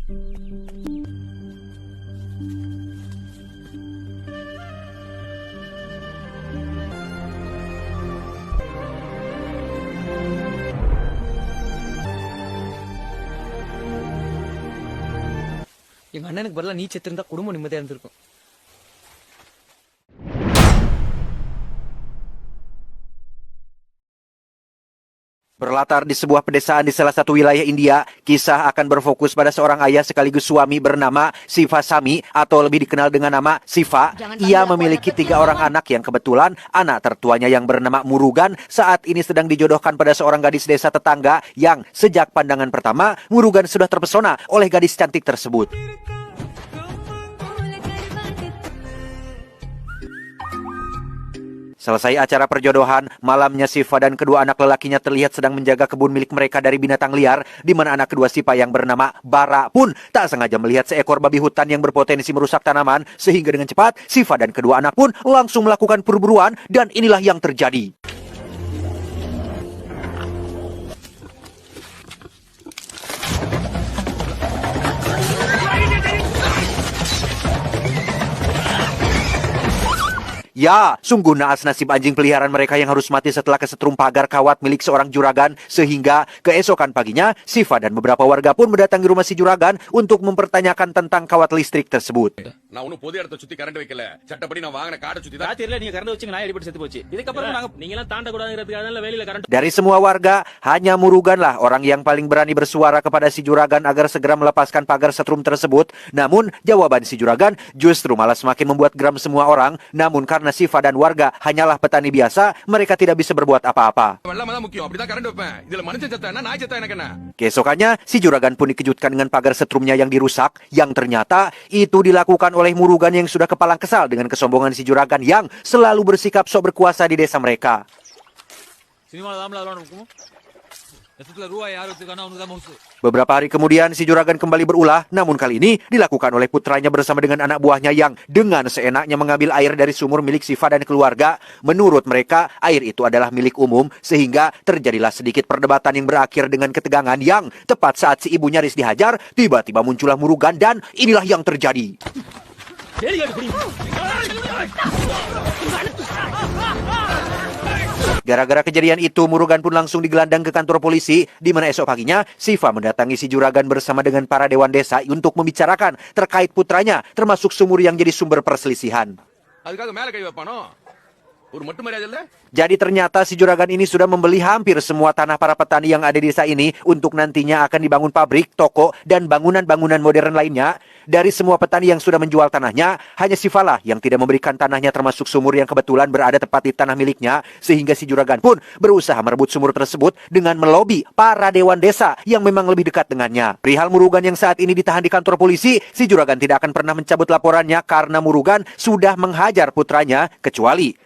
எங்க அண்ணனுக்கு பதிலா நீ செத்து இருந்தா குடும்பம் நிம்மதியா இருந்திருக்கும். Berlatar di sebuah pedesaan di salah satu wilayah India, kisah akan berfokus pada seorang ayah sekaligus suami bernama Siva Sami atau lebih dikenal dengan nama Siva. Ia memiliki 3 orang anak yang kebetulan anak tertuanya yang bernama Murugan saat ini sedang dijodohkan pada seorang gadis desa tetangga yang sejak pandangan pertama Murugan sudah terpesona oleh gadis cantik tersebut. Selesai acara perjodohan, malamnya Siva dan kedua anak lelakinya terlihat sedang menjaga kebun milik mereka dari binatang liar, di mana anak kedua Siva yang bernama Bara pun tak sengaja melihat seekor babi hutan yang berpotensi merusak tanaman, sehingga dengan cepat Siva dan kedua anak pun langsung melakukan perburuan, dan inilah yang terjadi. Ya, sungguh naas nasib anjing peliharaan mereka yang harus mati setelah kesetrum pagar kawat milik seorang juragan, sehingga keesokan paginya, Siva dan beberapa warga pun mendatangi rumah si juragan untuk mempertanyakan tentang kawat listrik tersebut. Dari semua warga, hanya Muruganlah orang yang paling berani bersuara kepada si juragan agar segera melepaskan pagar setrum tersebut. Namun, jawaban si juragan justru malah semakin membuat geram semua orang, namun karena Siva dan warga hanyalah petani biasa, mereka tidak bisa berbuat apa-apa. Keesokannya, si juragan pun dikejutkan dengan pagar setrumnya yang dirusak, yang ternyata itu dilakukan oleh Murugan yang sudah kepalang kesal dengan kesombongan si juragan yang selalu bersikap sok berkuasa di desa mereka. Beberapa hari kemudian si juragan kembali berulah, namun kali ini dilakukan oleh putranya bersama dengan anak buahnya yang dengan seenaknya mengambil air dari sumur milik Siva dan keluarga. Menurut mereka, air itu adalah milik umum, sehingga terjadilah sedikit perdebatan yang berakhir dengan ketegangan yang tepat saat si ibu nyaris dihajar, tiba-tiba muncullah Murugan dan inilah yang terjadi. Gara-gara kejadian itu, Murugan pun langsung digelandang ke kantor polisi, di mana esok paginya, Siva mendatangi si juragan bersama dengan para dewan desa untuk membicarakan terkait putranya, termasuk sumur yang jadi sumber perselisihan. Jadi ternyata si juragan ini sudah membeli hampir semua tanah para petani yang ada di desa ini untuk nantinya akan dibangun pabrik, toko, dan bangunan-bangunan modern lainnya. Dari semua petani yang sudah menjual tanahnya, hanya Siva lah yang tidak memberikan tanahnya termasuk sumur yang kebetulan berada tepat di tanah miliknya, sehingga si juragan pun berusaha merebut sumur tersebut dengan melobi para dewan desa yang memang lebih dekat dengannya. Perihal Murugan yang saat ini ditahan di kantor polisi, si juragan tidak akan pernah mencabut laporannya karena Murugan sudah menghajar putranya, terkecuali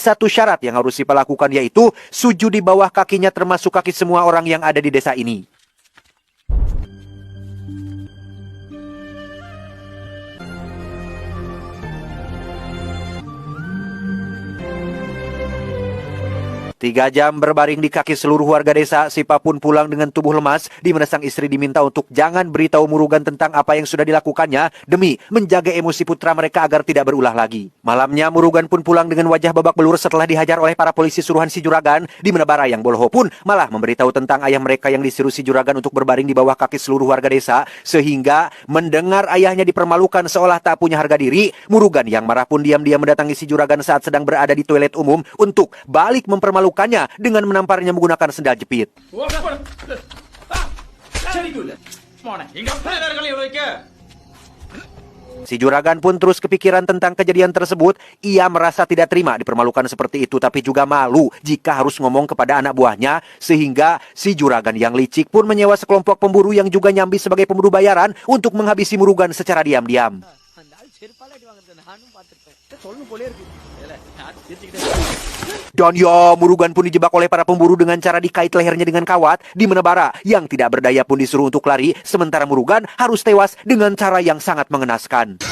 satu syarat yang harus Siva lakukan, yaitu sujud di bawah kakinya termasuk kaki semua orang yang ada di desa ini. Tiga jam berbaring di kaki seluruh warga desa, Siva pun pulang dengan tubuh lemas, di mana sang istri diminta untuk jangan beritahu Murugan tentang apa yang sudah dilakukannya demi menjaga emosi putra mereka agar tidak berulah lagi. Malamnya Murugan pun pulang dengan wajah babak belur setelah dihajar oleh para polisi suruhan si juragan, di mana Bara yang bolho pun malah memberitahu tentang ayah mereka yang disuruh si juragan untuk berbaring di bawah kaki seluruh warga desa, sehingga mendengar ayahnya dipermalukan seolah tak punya harga diri, Murugan yang marah pun diam-diam mendatangi si juragan saat sedang berada di toilet umum untuk balik mempermalukannya dengan menamparnya menggunakan sendal jepit. Si juragan pun terus kepikiran tentang kejadian tersebut. Ia merasa tidak terima dipermalukan seperti itu, tapi juga malu jika harus ngomong kepada anak buahnya, sehingga si juragan yang licik pun menyewa sekelompok pemburu yang juga nyambi sebagai pemburu bayaran untuk menghabisi Murugan secara diam-diam. Dan ya, Murugan pun dijebak oleh para pemburu dengan cara dikait lehernya dengan kawat, di mana Bara yang tidak berdaya pun disuruh untuk lari, sementara Murugan harus tewas dengan cara yang sangat mengenaskan.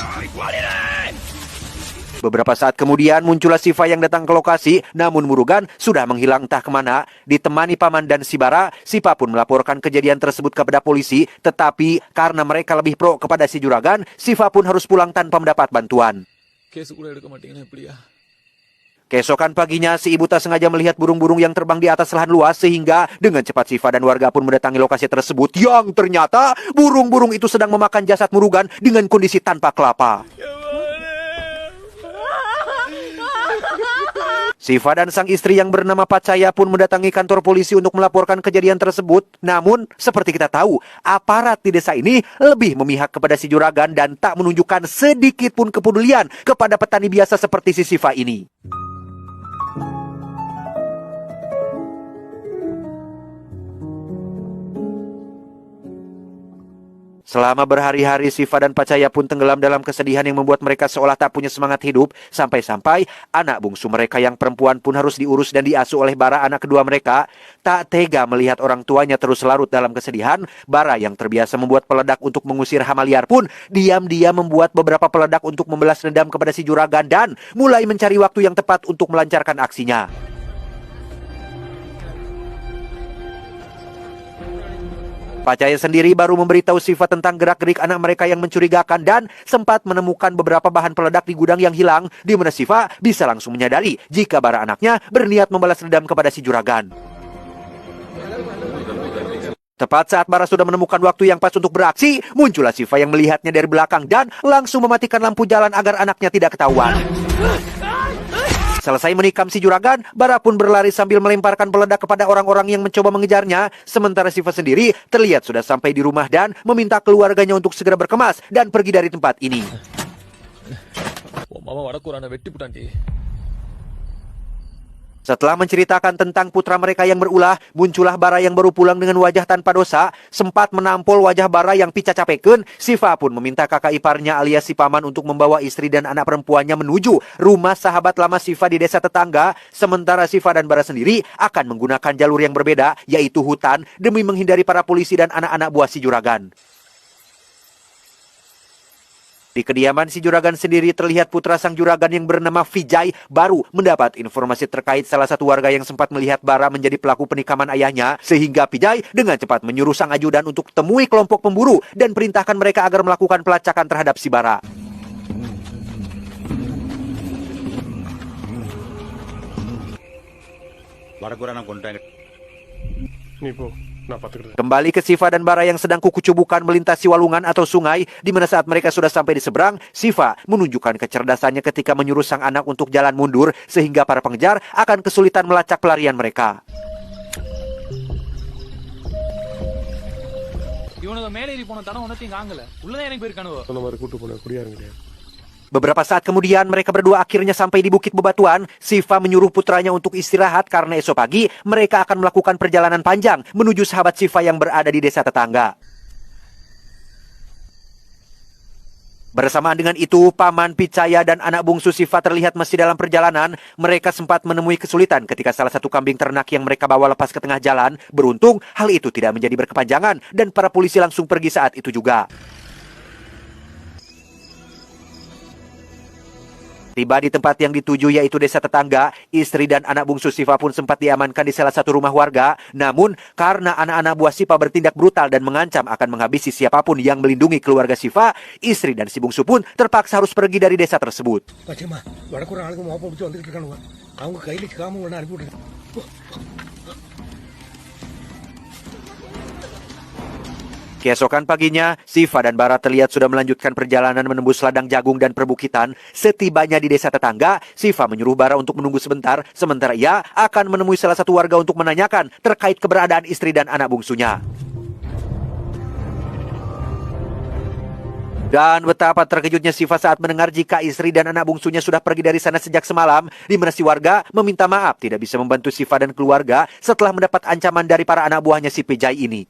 Beberapa saat kemudian muncullah Siva yang datang ke lokasi, namun Murugan sudah menghilang entah kemana. Ditemani paman dan si Bara, Siva pun melaporkan kejadian tersebut kepada polisi, tetapi karena mereka lebih pro kepada si Juragan, Siva pun harus pulang tanpa mendapat bantuan. Keesokan paginya, si ibu tak sengaja melihat burung-burung yang terbang di atas lahan luas sehingga dengan cepat Siva dan warga pun mendatangi lokasi tersebut yang ternyata burung-burung itu sedang memakan jasad Murugan dengan kondisi tanpa kelapa. Siva dan sang istri yang bernama Pacaya pun mendatangi kantor polisi untuk melaporkan kejadian tersebut. Namun, seperti kita tahu, aparat di desa ini lebih memihak kepada si Juragan dan tak menunjukkan sedikit pun kepedulian kepada petani biasa seperti si Siva ini. Selama berhari-hari, Siva dan Pacaya pun tenggelam dalam kesedihan yang membuat mereka seolah tak punya semangat hidup. Sampai-sampai anak bungsu mereka yang perempuan pun harus diurus dan diasuh oleh Bara, anak kedua mereka. Tak tega melihat orang tuanya terus larut dalam kesedihan, Bara yang terbiasa membuat peledak untuk mengusir hama liar pun diam-diam membuat beberapa peledak untuk membalas dendam kepada si Juragan dan mulai mencari waktu yang tepat untuk melancarkan aksinya. Pacaya sendiri baru memberitahu Siva tentang gerak-gerik anak mereka yang mencurigakan dan sempat menemukan beberapa bahan peledak di gudang yang hilang, di mana Siva bisa langsung menyadari jika Bara anaknya berniat membalas dendam kepada si Juragan. Tepat saat Bara sudah menemukan waktu yang pas untuk beraksi, muncullah Siva yang melihatnya dari belakang dan langsung mematikan lampu jalan agar anaknya tidak ketahuan. Selesai menikam si Juragan, Bara pun berlari sambil melemparkan peledak kepada orang-orang yang mencoba mengejarnya. Sementara Siva sendiri terlihat sudah sampai di rumah dan meminta keluarganya untuk segera berkemas dan pergi dari tempat ini. Setelah menceritakan tentang putra mereka yang berulah, muncullah Bara yang baru pulang dengan wajah tanpa dosa. Sempat menampol wajah Bara yang pica capeken, Siva pun meminta kakak iparnya alias si paman untuk membawa istri dan anak perempuannya menuju rumah sahabat lama Siva di desa tetangga. Sementara Siva dan Bara sendiri akan menggunakan jalur yang berbeda, yaitu hutan, demi menghindari para polisi dan anak-anak buah si Juragan. Di kediaman si Juragan sendiri terlihat putra sang Juragan yang bernama Vijay baru mendapat informasi terkait salah satu warga yang sempat melihat Bara menjadi pelaku penikaman ayahnya, sehingga Vijay dengan cepat menyuruh sang ajudan untuk temui kelompok pemburu dan perintahkan mereka agar melakukan pelacakan terhadap si Bara. Kembali ke Siva dan Bara yang sedang kukucubukan melintasi walungan atau sungai, di mana saat mereka sudah sampai di seberang, Siva menunjukkan kecerdasannya ketika menyuruh sang anak untuk jalan mundur, sehingga para pengejar akan kesulitan melacak pelarian mereka. Beberapa saat kemudian mereka berdua akhirnya sampai di Bukit Bebatuan. Siva menyuruh putranya untuk istirahat karena esok pagi mereka akan melakukan perjalanan panjang menuju sahabat Siva yang berada di desa tetangga. Bersamaan dengan itu, paman Picaya dan anak bungsu Siva terlihat masih dalam perjalanan. Mereka sempat menemui kesulitan ketika salah satu kambing ternak yang mereka bawa lepas ke tengah jalan. Beruntung hal itu tidak menjadi berkepanjangan dan para polisi langsung pergi saat itu juga. Tiba di tempat yang dituju yaitu desa tetangga, istri dan anak bungsu Siva pun sempat diamankan di salah satu rumah warga. Namun, karena anak-anak buah Siva bertindak brutal dan mengancam akan menghabisi siapapun yang melindungi keluarga Siva, istri dan si bungsu pun terpaksa harus pergi dari desa tersebut. Keesokan paginya, Siva dan Bara terlihat sudah melanjutkan perjalanan menembus ladang jagung dan perbukitan. Setibanya di desa tetangga, Siva menyuruh Bara untuk menunggu sebentar, sementara ia akan menemui salah satu warga untuk menanyakan terkait keberadaan istri dan anak bungsunya. Dan betapa terkejutnya Siva saat mendengar jika istri dan anak bungsunya sudah pergi dari sana sejak semalam, di mana si warga meminta maaf tidak bisa membantu Siva dan keluarga setelah mendapat ancaman dari para anak buahnya si Pejai ini.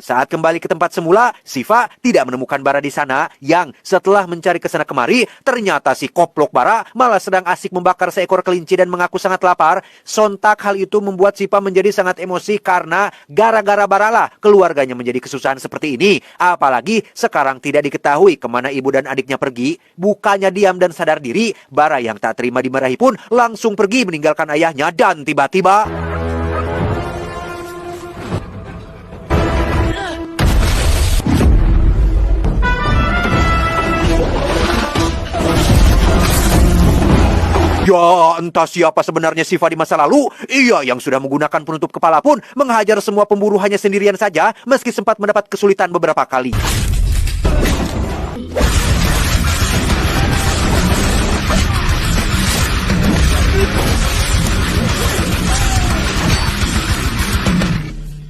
Saat kembali ke tempat semula, Siva tidak menemukan Bara di sana yang setelah mencari ke sana kemari, ternyata si koplok Bara malah sedang asik membakar seekor kelinci dan mengaku sangat lapar. Sontak hal itu membuat Siva menjadi sangat emosi karena gara-gara Bara lah keluarganya menjadi kesusahan seperti ini. Apalagi sekarang tidak diketahui kemana ibu dan adiknya pergi. Bukannya diam dan sadar diri, Bara yang tak terima dimarahi pun langsung pergi meninggalkan ayahnya dan tiba-tiba... Ya, entah siapa sebenarnya Siva di masa lalu. Ia yang sudah menggunakan penutup kepala pun menghajar semua pemburu hanya sendirian saja, meski sempat mendapat kesulitan beberapa kali.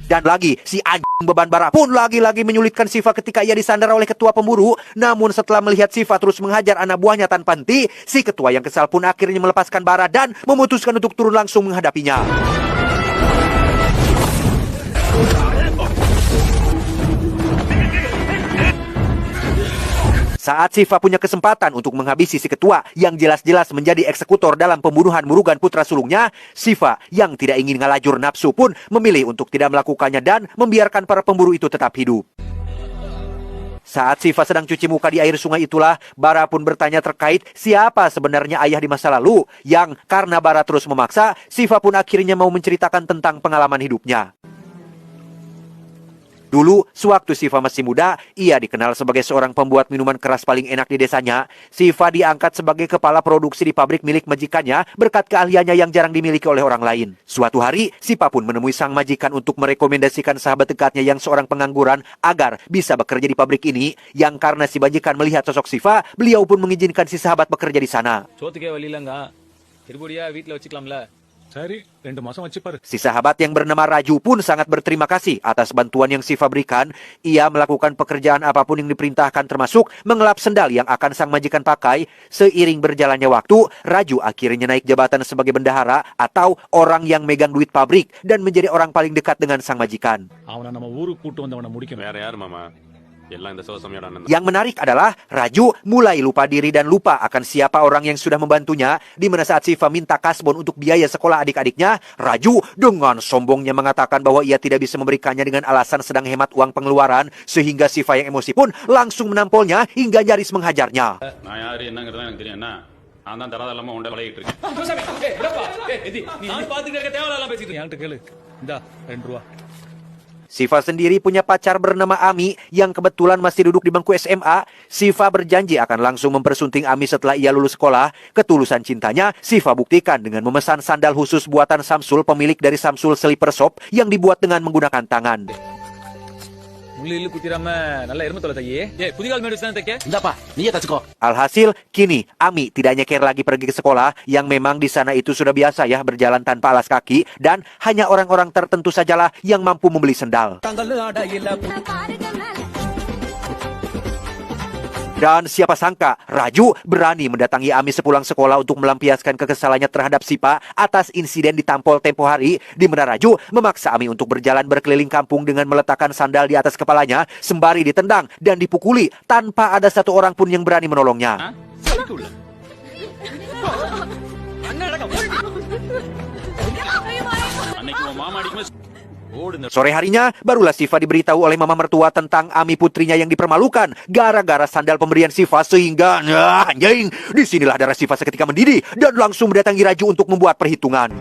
Dan lagi, si anjing beban bara pun lagi-lagi menyulitkan Siva ketika ia disandar oleh ketua pemburu. Namun setelah melihat Siva terus menghajar anak buahnya tanpa henti, si ketua yang kesal pun akhirnya melepaskan bara dan memutuskan untuk turun langsung menghadapinya. Saat Siva punya kesempatan untuk menghabisi si ketua yang jelas-jelas menjadi eksekutor dalam pembunuhan Murugan putra sulungnya, Siva yang tidak ingin ngalajur nafsu pun memilih untuk tidak melakukannya dan membiarkan para pemburu itu tetap hidup. Saat Siva sedang cuci muka di air sungai itulah, Bara pun bertanya terkait siapa sebenarnya ayah di masa lalu, yang karena Bara terus memaksa, Siva pun akhirnya mau menceritakan tentang pengalaman hidupnya. Dulu, sewaktu Siva masih muda, ia dikenal sebagai seorang pembuat minuman keras paling enak di desanya. Siva diangkat sebagai kepala produksi di pabrik milik majikannya berkat keahliannya yang jarang dimiliki oleh orang lain. Suatu hari, Siva pun menemui sang majikan untuk merekomendasikan sahabat dekatnya yang seorang pengangguran agar bisa bekerja di pabrik ini. Yang karena si majikan melihat sosok Siva, beliau pun mengizinkan si sahabat bekerja di sana. Si sahabat yang bernama Raju pun sangat berterima kasih atas bantuan yang Siva berikan. Ia melakukan pekerjaan apapun yang diperintahkan termasuk mengelap sendal yang akan sang majikan pakai. Seiring berjalannya waktu, Raju akhirnya naik jabatan sebagai bendahara atau orang yang megang duit pabrik dan menjadi orang paling dekat dengan sang majikan. Yang menarik adalah Raju mulai lupa diri dan lupa akan siapa orang yang sudah membantunya. Di mana saat Siva minta kasbon untuk biaya sekolah adik-adiknya, Raju dengan sombongnya mengatakan bahwa ia tidak bisa memberikannya dengan alasan sedang hemat uang pengeluaran, sehingga Siva yang emosi pun langsung menampolnya hingga nyaris menghajarnya. Siva sendiri punya pacar bernama Ami yang kebetulan masih duduk di bangku SMA. Siva berjanji akan langsung mempersunting Ami setelah ia lulus sekolah. Ketulusan cintanya, Siva buktikan dengan memesan sandal khusus buatan Samsul, pemilik dari Samsul Sleeper Shop yang dibuat dengan menggunakan tangan. Alhasil, kini Ami tidak nyeker lagi pergi ke sekolah, yang memang di sana itu sudah biasa ya berjalan tanpa alas kaki, dan hanya orang-orang tertentu sajalah yang mampu membeli sendal. Dan siapa sangka, Raju berani mendatangi Ami sepulang sekolah untuk melampiaskan kekesalannya terhadap Siva atas insiden ditampol tempo hari, di mana Raju memaksa Ami untuk berjalan berkeliling kampung dengan meletakkan sandal di atas kepalanya, sembari ditendang dan dipukuli tanpa ada satu orang pun yang berani menolongnya. Sore harinya, barulah Siva diberitahu oleh mama mertua tentang Ami putrinya yang dipermalukan gara-gara sandal pemberian Siva, sehingga anjing, disinilah darah Siva seketika mendidih dan langsung mendatangi Raju untuk membuat perhitungan.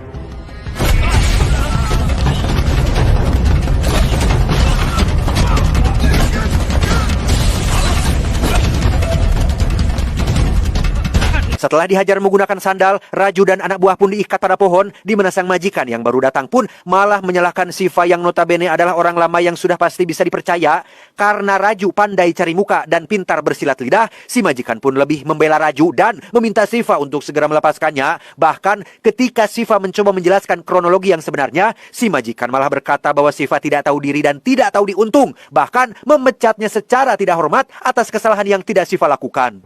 Setelah dihajar menggunakan sandal, Raju dan anak buah pun diikat pada pohon, di mana sang majikan yang baru datang pun malah menyalahkan Siva yang notabene adalah orang lama yang sudah pasti bisa dipercaya. Karena Raju pandai cari muka dan pintar bersilat lidah, si majikan pun lebih membela Raju dan meminta Siva untuk segera melepaskannya. Bahkan ketika Siva mencoba menjelaskan kronologi yang sebenarnya, si majikan malah berkata bahwa Siva tidak tahu diri dan tidak tahu diuntung, bahkan memecatnya secara tidak hormat atas kesalahan yang tidak Siva lakukan.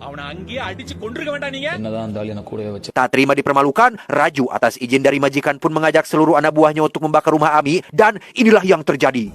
Tak terima dipermalukan, Raju atas izin dari majikan pun mengajak seluruh anak buahnya untuk membakar rumah Ami, dan inilah yang terjadi.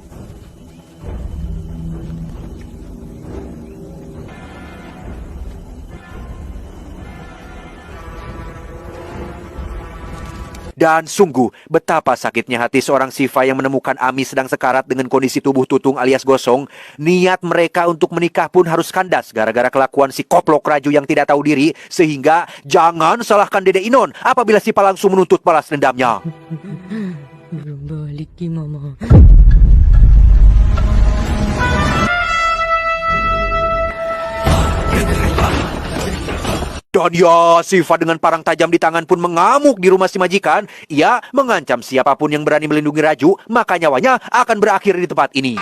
Dan sungguh, betapa sakitnya hati seorang Siva yang menemukan Ami sedang sekarat dengan kondisi tubuh tutung alias gosong. Niat mereka untuk menikah pun harus kandas gara-gara kelakuan si koplok Raju yang tidak tahu diri. Sehingga jangan salahkan Dede Inon apabila Siva langsung menuntut balas dendamnya. Belum balik ki mama. Dan ya, Siva dengan parang tajam di tangan pun mengamuk di rumah si majikan. Ia mengancam siapapun yang berani melindungi Raju, maka nyawanya akan berakhir di tempat ini.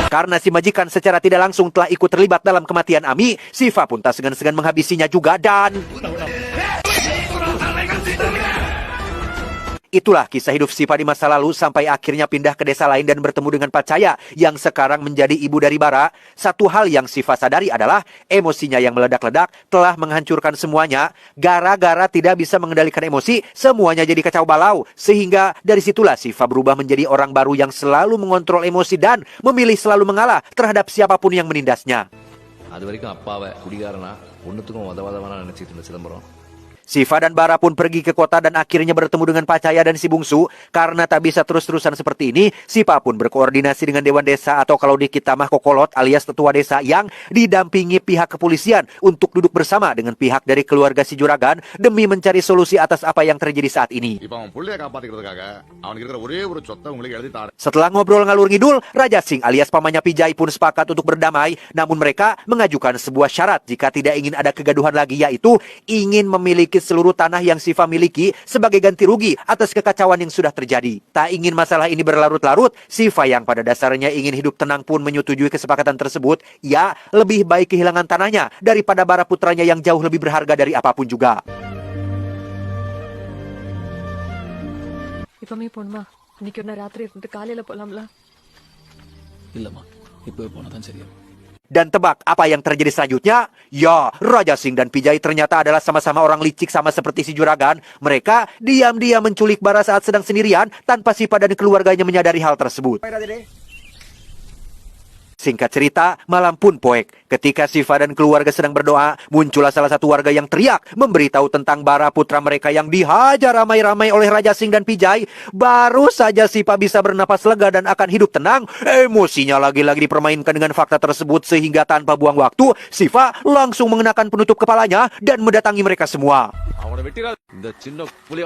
Karena si majikan secara tidak langsung telah ikut terlibat dalam kematian Ami, Siva pun tak segan-segan menghabisinya juga dan... Itulah kisah hidup Siva di masa lalu sampai akhirnya pindah ke desa lain dan bertemu dengan Pacaya yang sekarang menjadi ibu dari Bara. Satu hal yang Siva sadari adalah emosinya yang meledak-ledak telah menghancurkan semuanya. Gara-gara tidak bisa mengendalikan emosi, semuanya jadi kacau balau. Sehingga dari situlah Siva berubah menjadi orang baru yang selalu mengontrol emosi dan memilih selalu mengalah terhadap siapapun yang menindasnya. அது வரைக்கும் அப்பாவை குடிகாரனா ஒன்றுத்துக்கும் உதவாதவனா நினைச்சிட்டு இருந்த Chidambaram. Siva dan Bara pun pergi ke kota dan akhirnya bertemu dengan Pacaya dan si bungsu. Karena tak bisa terus-terusan seperti ini, Siva pun berkoordinasi dengan Dewan Desa atau kalau di kita mah Kokolot alias tetua desa yang didampingi pihak kepolisian untuk duduk bersama dengan pihak dari keluarga si Juragan demi mencari solusi atas apa yang terjadi saat ini. இப்ப அவன் புள்ளைய காப்பாத்திக்கிறதுக்காக அவனுக்கு இருக்கிற ஒரே ஒரு சொத்தை உங்களுக்கு எழுதி தாரேன். Setelah ngobrol ngalur ngidul, Raja Singh alias pamannya Pijay pun sepakat untuk berdamai. Namun mereka mengajukan sebuah syarat jika tidak ingin ada kegaduhan lagi, yaitu ingin memiliki seluruh tanah yang Siva miliki sebagai ganti rugi atas kekacauan yang sudah terjadi. Tak ingin masalah ini berlarut-larut, Siva yang pada dasarnya ingin hidup tenang pun menyetujui kesepakatan tersebut. Ya, lebih baik kehilangan tanahnya daripada Bara putranya yang jauh lebih berharga dari apapun juga. இப்பமே போணுமா? இன்னைக்கு ஒரு நாள் ராத்திரி இருந்து காலையில போலாம்ல? இல்லம்மா இப்பவே போனா தான் சரியா. Dan tebak apa yang terjadi selanjutnya? Ya, Raja Singh dan Pijay ternyata adalah sama-sama orang licik sama seperti si Juragan. Mereka diam-diam menculik Bara saat sedang sendirian tanpa Siva dan keluarganya menyadari hal tersebut. Singkat cerita, malam pun poek. Ketika Siva dan keluarga sedang berdoa, muncullah salah satu warga yang teriak memberitahu tentang Bara putra mereka yang dihajar ramai-ramai oleh Raja Singh dan Pijay. Baru saja Siva bisa bernapas lega dan akan hidup tenang, emosinya lagi-lagi dipermainkan dengan fakta tersebut sehingga tanpa buang waktu, Siva langsung mengenakan penutup kepalanya dan mendatangi mereka semua. அவனை வெட்டிடா இந்த சின்ன புலிய.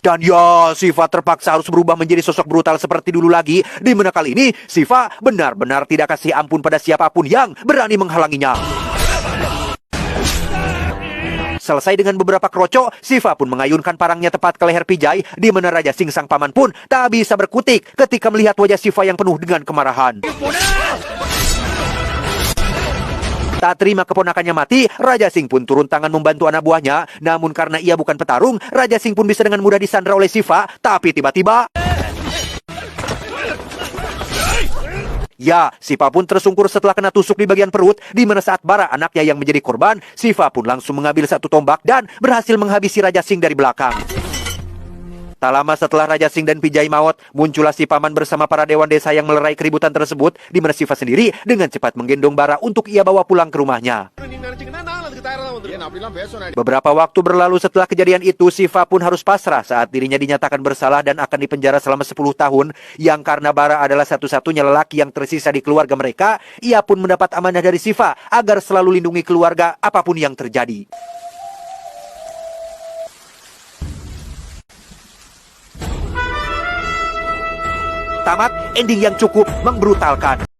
Dan ya, Siva terpaksa harus berubah menjadi sosok brutal seperti dulu lagi, di mana kali ini Siva benar-benar tidak kasih ampun pada siapapun yang berani menghalanginya. Selesai dengan beberapa kroco, Siva pun mengayunkan parangnya tepat ke leher Pijay, di mana Raja Singh sang paman pun tak bisa berkutik ketika melihat wajah Siva yang penuh dengan kemarahan. Tak terima keponakannya mati, Raja Singh pun turun tangan membantu anak buahnya. Namun karena ia bukan petarung, Raja Singh pun bisa dengan mudah disandra oleh Siva. Tapi tiba-tiba... Ya, Siva pun tersungkur setelah kena tusuk di bagian perut, di mana saat Bara anaknya yang menjadi korban, Siva pun langsung mengambil satu tombak dan berhasil menghabisi Raja Singh dari belakang. Tak lama setelah Raja Singh dan Pijay maut, muncullah si paman bersama para dewan desa yang melerai keributan tersebut, di mana Siva sendiri dengan cepat menggendong Bara untuk ia bawa pulang ke rumahnya. Beberapa waktu berlalu setelah kejadian itu, Siva pun harus pasrah saat dirinya dinyatakan bersalah dan akan dipenjara selama 10 tahun. Yang karena Bara adalah satu-satunya lelaki yang tersisa di keluarga mereka, ia pun mendapat amanah dari Siva agar selalu lindungi keluarga apapun yang terjadi. Tamat, ending yang cukup membrutalkan.